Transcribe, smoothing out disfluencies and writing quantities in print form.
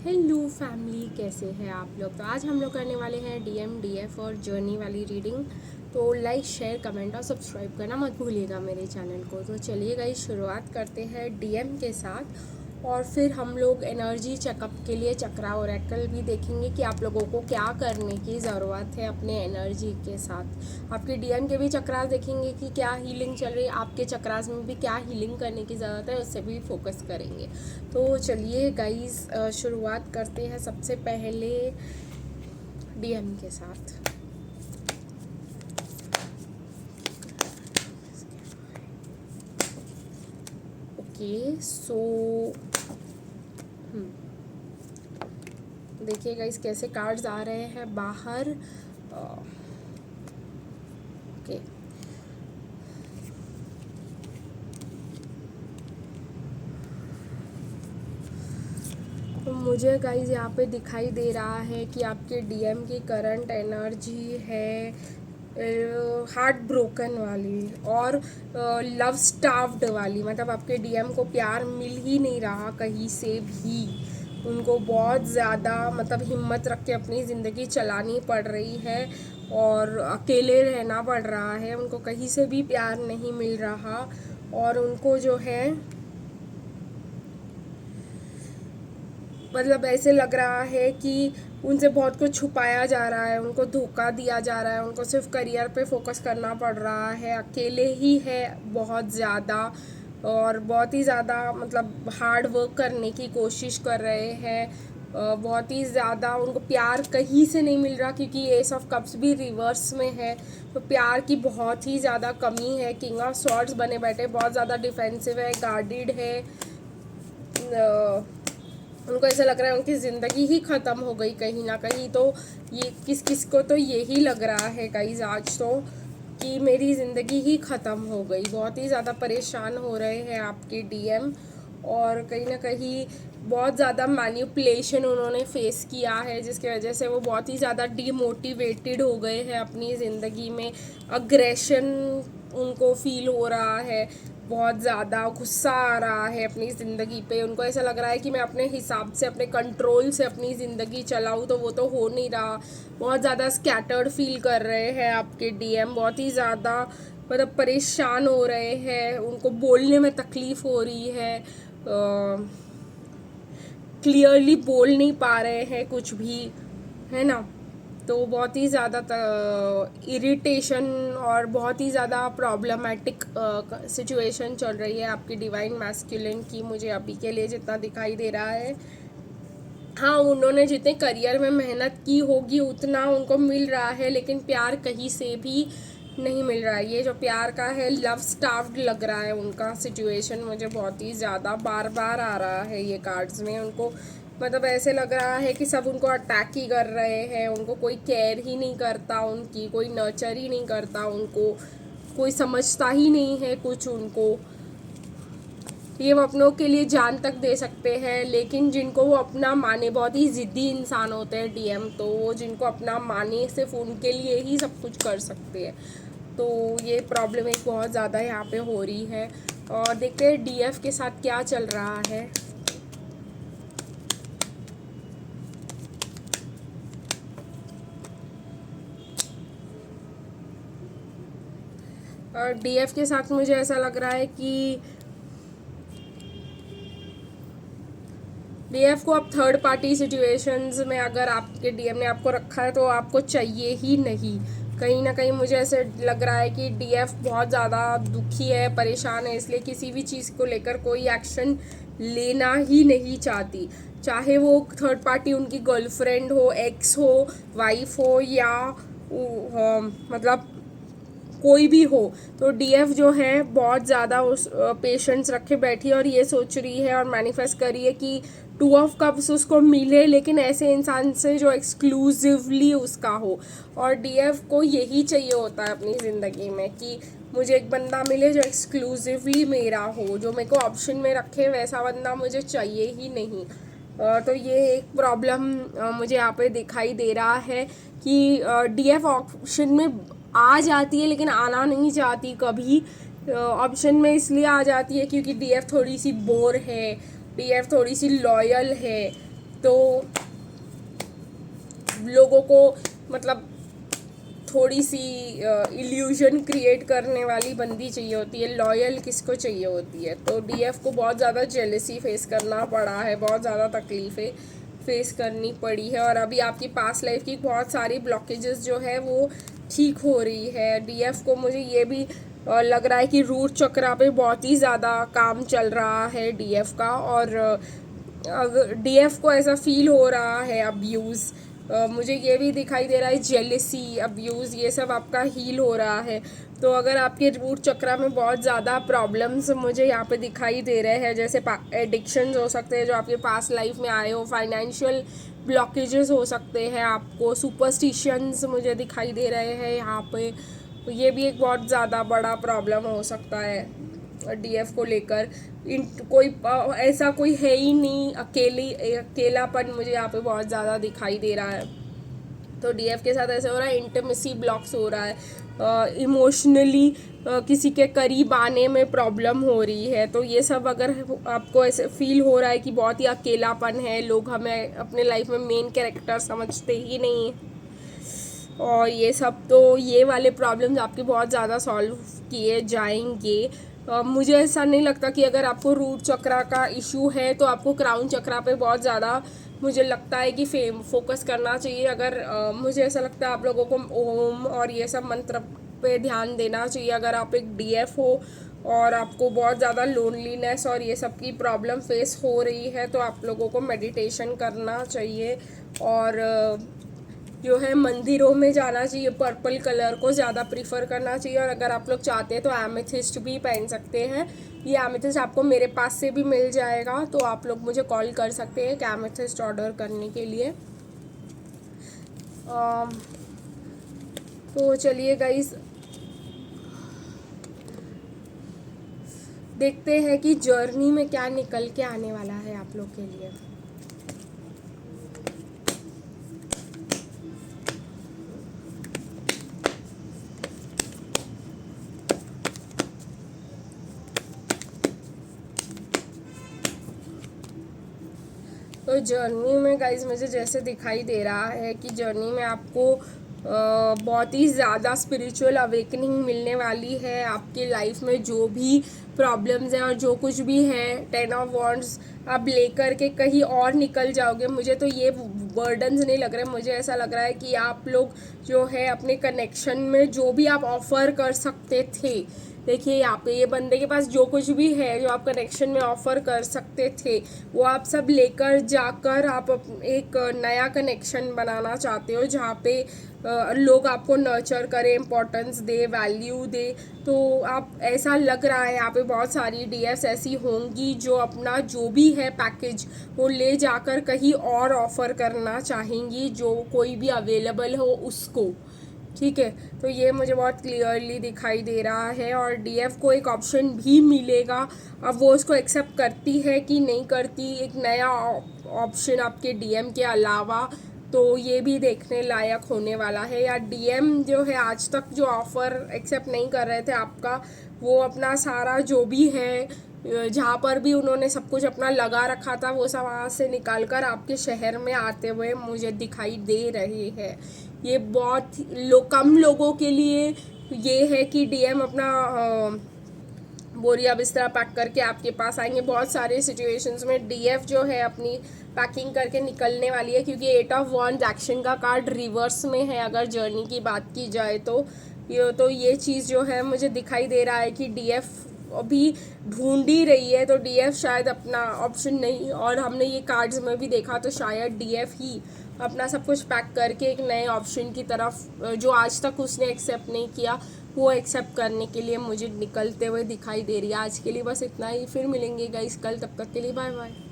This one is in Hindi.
हेलो फैमिली, कैसे हैं आप लोग। तो आज हम लोग करने वाले हैं डीएम डीएफ और जर्नी वाली रीडिंग। तो लाइक शेयर कमेंट और सब्सक्राइब करना मत भूलिएगा मेरे चैनल को। तो चलिए गाइस, शुरुआत करते हैं डीएम के साथ और फिर हम लोग एनर्जी चेकअप के लिए चक्रा ओरेकल भी देखेंगे कि आप लोगों को क्या करने की ज़रूरत है अपने एनर्जी के साथ। आपके डीएम के भी चक्रास देखेंगे कि क्या हीलिंग चल रही है, आपके चक्रास में भी क्या हीलिंग करने की ज़रूरत है, उससे भी फोकस करेंगे। तो चलिए गाइस, शुरुआत करते हैं सबसे पहले डीएम के साथ। ओके सो देखिए गाइस कैसे कार्ड्स आ रहे हैं बाहर। ओके तो मुझे गाइस यहाँ पे दिखाई दे रहा है कि आपके डीएम की करंट एनर्जी है हार्ट ब्रोकन वाली और लव स्टाफ्ड वाली। मतलब आपके डीएम को प्यार मिल ही नहीं रहा कहीं से भी। उनको बहुत ज़्यादा मतलब हिम्मत रख के अपनी ज़िंदगी चलानी पड़ रही है और अकेले रहना पड़ रहा है। उनको कहीं से भी प्यार नहीं मिल रहा और उनको जो है मतलब ऐसे लग रहा है कि उनसे बहुत कुछ छुपाया जा रहा है, उनको धोखा दिया जा रहा है, उनको सिर्फ करियर पे फोकस करना पड़ रहा है, अकेले ही है बहुत ज़्यादा और बहुत ही ज़्यादा मतलब हार्ड वर्क करने की कोशिश कर रहे हैं। बहुत ही ज़्यादा उनको प्यार कहीं से नहीं मिल रहा क्योंकि एस ऑफ कप्स भी रिवर्स में है। तो प्यार की बहुत ही ज़्यादा कमी है। किंग ऑफ सॉर्ड्स बने बैठे, बहुत ज़्यादा डिफेंसिव है, गार्डेड है। उनको ऐसा लग रहा है उनकी ज़िंदगी ही ख़त्म हो गई कहीं ना कहीं। तो ये किस किस को तो यही लग रहा है गाइस आज तो कि मेरी ज़िंदगी ही ख़त्म हो गई। बहुत ही ज़्यादा परेशान हो रहे हैं आपके डीएम और कहीं ना कहीं बहुत ज़्यादा मैनिपुलेशन उन्होंने फेस किया है जिसकी वजह से वो बहुत ही ज़्यादा डीमोटिवेटेड हो गए हैं अपनी ज़िंदगी में। अग्रेशन उनको फील हो रहा है, बहुत ज़्यादा गुस्सा आ रहा है अपनी ज़िंदगी पे। उनको ऐसा लग रहा है कि मैं अपने हिसाब से अपने कंट्रोल से अपनी ज़िंदगी चलाऊँ तो वो तो हो नहीं रहा। बहुत ज़्यादा स्कैटर्ड फील कर रहे हैं आपके डीएम, बहुत ही ज़्यादा मतलब परेशान हो रहे हैं। उनको बोलने में तकलीफ़ हो रही है, क्लियरली बोल नहीं पा रहे हैं कुछ भी, है ना। तो बहुत ही ज़्यादा इरिटेशन और बहुत ही ज़्यादा प्रॉब्लमेटिक सिचुएशन चल रही है आपकी डिवाइन मैस्कुलिन की, मुझे अभी के लिए जितना दिखाई दे रहा है। हाँ, उन्होंने जितने करियर में मेहनत की होगी उतना उनको मिल रहा है, लेकिन प्यार कहीं से भी नहीं मिल रहा है। ये जो प्यार का है लव स्टाफ्ड लग रहा है उनका सिचुएशन। मुझे बहुत ही ज़्यादा बार बार आ रहा है ये कार्ड्स में। उनको मतलब ऐसे लग रहा है कि सब उनको अटैक ही कर रहे हैं, उनको कोई केयर ही नहीं करता, उनकी कोई नर्चर ही नहीं करता, उनको कोई समझता ही नहीं है कुछ उनको। ये वो अपनों के लिए जान तक दे सकते हैं, लेकिन जिनको वो अपना माने, बहुत ही ज़िद्दी इंसान होते हैं डीएम, तो वो जिनको अपना माने सिर्फ उनके लिए ही सब कुछ कर सकते हैं। तो ये प्रॉब्लम एक बहुत ज़्यादा यहाँ पे हो रही है और देखते हैं डीएफ के साथ क्या चल रहा है। और डीएफ के साथ मुझे ऐसा लग रहा है कि डीएफ को अब थर्ड पार्टी सिचुएशंस में अगर आपके डीएम ने आपको रखा है तो आपको चाहिए ही नहीं। कहीं ना कहीं मुझे ऐसे लग रहा है कि डीएफ बहुत ज़्यादा दुखी है, परेशान है, इसलिए किसी भी चीज़ को लेकर कोई एक्शन लेना ही नहीं चाहती। चाहे वो थर्ड पार्टी उनकी गर्लफ्रेंड हो, एक्स हो, वाइफ हो या मतलब कोई भी हो। तो डीएफ जो है बहुत ज़्यादा उस पेशेंस रखे बैठी है और ये सोच रही है और मैनिफेस्ट कर रही है कि टू ऑफ कप्स उसको मिले, लेकिन ऐसे इंसान से जो एक्सक्लूसिवली उसका हो। और डीएफ को यही चाहिए होता है अपनी ज़िंदगी में कि मुझे एक बंदा मिले जो एक्सक्लूसिवली मेरा हो, जो मेरे को ऑप्शन में रखे। वैसा बंदा मुझे चाहिए ही नहीं। तो ये एक प्रॉब्लम मुझे यहाँ पे दिखाई दे रहा है कि डीएफ ऑप्शन में आ जाती है लेकिन आना नहीं चाहती कभी। ऑप्शन में इसलिए आ जाती है क्योंकि डीएफ थोड़ी सी बोर है, डीएफ थोड़ी सी लॉयल है, तो लोगों को मतलब थोड़ी सी इल्यूजन क्रिएट करने वाली बंदी चाहिए होती है, लॉयल किसको चाहिए होती है। तो डीएफ को बहुत ज़्यादा जेलसी फेस करना पड़ा है, बहुत ज़्यादा तकलीफ़ें फेस करनी पड़ी है, और अभी आपकी पास्ट लाइफ की बहुत सारी ब्लॉकेजेस जो है वो ठीक हो रही है। डीएफ को मुझे ये भी लग रहा है कि रूट चक्रा पे बहुत ही ज़्यादा काम चल रहा है डीएफ का, और अगर डीएफ को ऐसा फील हो रहा है अब्यूज़, मुझे ये भी दिखाई दे रहा है जेलिसी, अब्यूज़, ये सब आपका हील हो रहा है। तो अगर आपके रूट चक्रा में बहुत ज़्यादा प्रॉब्लम्स मुझे यहाँ पे दिखाई दे रहे हैं, जैसे एडिक्शंस हो सकते हैं जो आपके पास लाइफ में आए हो, फाइनेंशियल ब्लॉकेजेस हो सकते हैं, आपको सुपरस्टिशंस मुझे दिखाई दे रहे हैं यहाँ पे, ये भी एक बहुत ज़्यादा बड़ा प्रॉब्लम हो सकता है डीएफ को लेकर। कोई ऐसा कोई है ही नहीं, अकेलापन मुझे यहाँ पे बहुत ज़्यादा दिखाई दे रहा है। तो डीएफ के साथ ऐसा हो रहा है, इंटिमेसी ब्लॉक्स हो रहा है, इमोशनली किसी के करीब आने में प्रॉब्लम हो रही है। तो ये सब अगर आपको ऐसे फील हो रहा है कि बहुत ही अकेलापन है, लोग हमें अपने लाइफ में मेन कैरेक्टर समझते ही नहीं, और ये सब, तो ये वाले प्रॉब्लम्स आपके बहुत ज़्यादा सॉल्व किए जाएंगे। मुझे ऐसा नहीं लगता कि अगर आपको रूट चक्रा का इशू है तो आपको क्राउन चक्रा पे बहुत ज़्यादा मुझे लगता है कि फोकस करना चाहिए। अगर मुझे ऐसा लगता है आप लोगों को ओम और ये सब मंत्र पे ध्यान देना चाहिए। अगर आप एक डीएफ हो और आपको बहुत ज़्यादा लोनलीनेस और ये सब की प्रॉब्लम फेस हो रही है तो आप लोगों को मेडिटेशन करना चाहिए, और जो है मंदिरों में जाना चाहिए, पर्पल कलर को ज़्यादा प्रीफर करना चाहिए। और अगर आप लोग चाहते हैं तो एमेथिस्ट भी पहन सकते हैं। ये एमेथिस्ट आपको मेरे पास से भी मिल जाएगा, तो आप लोग मुझे कॉल कर सकते हैं एक एमेथिस्ट ऑर्डर करने के लिए। तो चलिए गाइस, देखते हैं कि जर्नी में क्या निकल के आने वाला है आप लोग के लिए। तो जर्नी में गाइज मुझे जैसे दिखाई दे रहा है कि जर्नी में आपको बहुत ही ज़्यादा स्पिरिचुअल अवेकनिंग मिलने वाली है। आपकी लाइफ में जो भी प्रॉब्लम्स हैं और जो कुछ भी है, 10 ऑफ वॉन्ड्स आप लेकर के कहीं और निकल जाओगे। मुझे तो ये बर्डन्स नहीं लग रहे, मुझे ऐसा लग रहा है कि आप लोग जो है अपने कनेक्शन में जो भी आप ऑफ़र कर सकते थे, देखिए यहाँ पे ये बंदे के पास जो कुछ भी है जो आप कनेक्शन में ऑफ़र कर सकते थे वो आप सब लेकर जाकर आप एक नया कनेक्शन बनाना चाहते हो जहाँ पे लोग आपको नर्चर करें, इम्पोर्टेंस दे, वैल्यू दे। तो आप, ऐसा लग रहा है यहाँ पे बहुत सारी डीएस ऐसी होंगी जो अपना जो भी है पैकेज वो ले जाकर कहीं और ऑफ़र करना चाहेंगी जो कोई भी अवेलेबल हो उसको, ठीक है। तो ये मुझे बहुत क्लियरली दिखाई दे रहा है, और डीएफ को एक ऑप्शन भी मिलेगा। अब वो उसको एक्सेप्ट करती है कि नहीं करती, एक नया ऑप्शन आपके डीएम के अलावा, तो ये भी देखने लायक होने वाला है। या डीएम जो है आज तक जो ऑफ़र एक्सेप्ट नहीं कर रहे थे आपका, वो अपना सारा जो भी है, जहाँ पर भी उन्होंने सब कुछ अपना लगा रखा था, वो सब वहाँ से निकाल कर आपके शहर में आते हुए मुझे दिखाई दे रहे हैं। ये बहुत कम लोगों के लिए ये है कि डीएम अपना बोरिया बिस्तरा पैक करके आपके पास आएंगे। बहुत सारे सिचुएशंस में डीएफ जो है अपनी पैकिंग करके निकलने वाली है, क्योंकि 8 ऑफ वॉन्ड्स एक्शन का कार्ड रिवर्स में है अगर जर्नी की बात की जाए तो। ये चीज़ जो है मुझे दिखाई दे रहा है कि डीएफ अभी ढूंढ ही रही है, तो डीएफ शायद अपना ऑप्शन नहीं, और हमने ये कार्ड्स में भी देखा तो शायद डीएफ ही अपना सब कुछ पैक करके एक नए ऑप्शन की तरफ जो आज तक उसने एक्सेप्ट नहीं किया वो एक्सेप्ट करने के लिए मुझे निकलते हुए दिखाई दे रही है। आज के लिए बस इतना ही, फिर मिलेंगे गाइस कल, तब तक के लिए बाय बाय।